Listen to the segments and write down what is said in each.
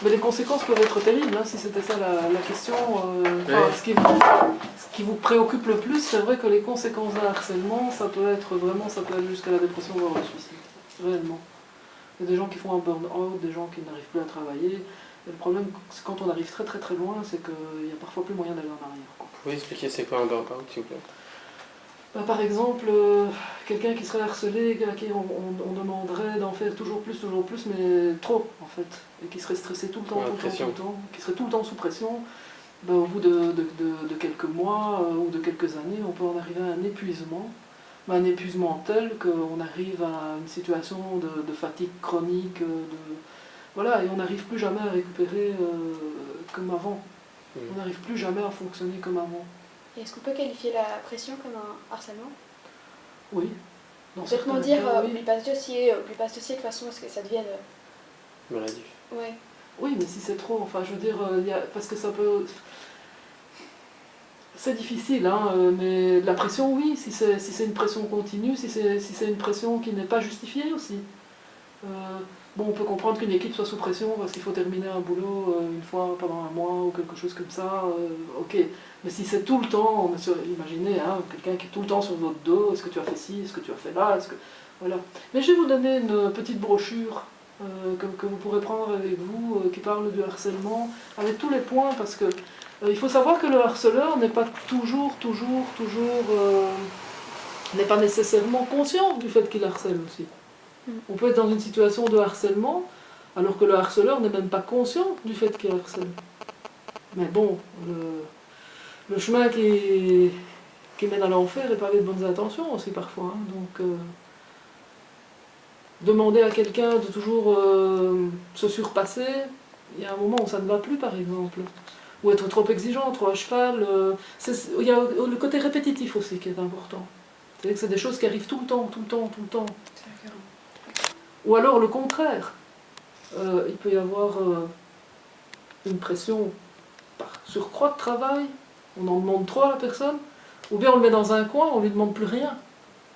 Mais les conséquences peuvent être terribles, hein, si c'était ça la question. Ce qui vous préoccupe le plus, c'est vrai que les conséquences d'un harcèlement, ça peut aller jusqu'à la dépression, voire le suicide, réellement. Il y a des gens qui font un burn-out, des gens qui n'arrivent plus à travailler. Et le problème, c'est quand on arrive très très très loin, c'est qu'il n'y a parfois plus moyen d'aller en arrière. Vous pouvez expliquer c'est quoi un burn-out, s'il vous plaît? Bah, par exemple, quelqu'un qui serait harcelé, à qui on demanderait d'en faire toujours plus, mais trop en fait, et qui serait stressé tout le temps, qui serait tout le temps sous pression, bah, au bout de quelques mois ou de quelques années, on peut en arriver à un épuisement tel qu'on arrive à une situation de fatigue chronique, voilà, et on n'arrive plus jamais à récupérer comme avant. On n'arrive plus jamais à fonctionner comme avant. Est-ce qu'on peut qualifier la pression comme un harcèlement? Oui. Complètement dire, oublie pas ce dossier, de façon à ce que ça devienne... maladif. Ouais. Oui, mais si c'est trop, enfin je veux dire, parce que ça peut... C'est difficile, hein, mais la pression, oui, si c'est une pression continue, si c'est une pression qui n'est pas justifiée aussi. Bon, on peut comprendre qu'une équipe soit sous pression parce qu'il faut terminer un boulot une fois pendant un mois ou quelque chose comme ça, ok. Mais si c'est tout le temps, imaginez, hein, quelqu'un qui est tout le temps sur votre dos, est-ce que tu as fait ci, est-ce que tu as fait là, voilà. Mais je vais vous donner une petite brochure que vous pourrez prendre avec vous, qui parle du harcèlement, avec tous les points, parce que il faut savoir que le harceleur n'est pas n'est pas nécessairement conscient du fait qu'il harcèle aussi. On peut être dans une situation de harcèlement, alors que le harceleur n'est même pas conscient du fait qu'il harcèle. Mais bon, le chemin qui mène à l'enfer est pavé de bonnes intentions aussi parfois. Hein. Donc, demander à quelqu'un de toujours se surpasser, il y a un moment où ça ne va plus par exemple. Ou être trop exigeant, trop à cheval. Il y a le côté répétitif aussi qui est important. C'est-à-dire que c'est des choses qui arrivent tout le temps. Ou alors le contraire. Il peut y avoir une pression par surcroît de travail, on en demande trop à la personne, ou bien on le met dans un coin, on ne lui demande plus rien.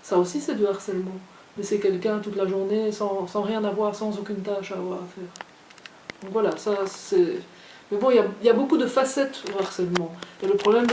Ça aussi c'est du harcèlement. Laisser quelqu'un toute la journée sans rien avoir, sans aucune tâche à avoir à faire. Donc voilà, ça c'est... Mais bon, il y a beaucoup de facettes au harcèlement. Et le problème de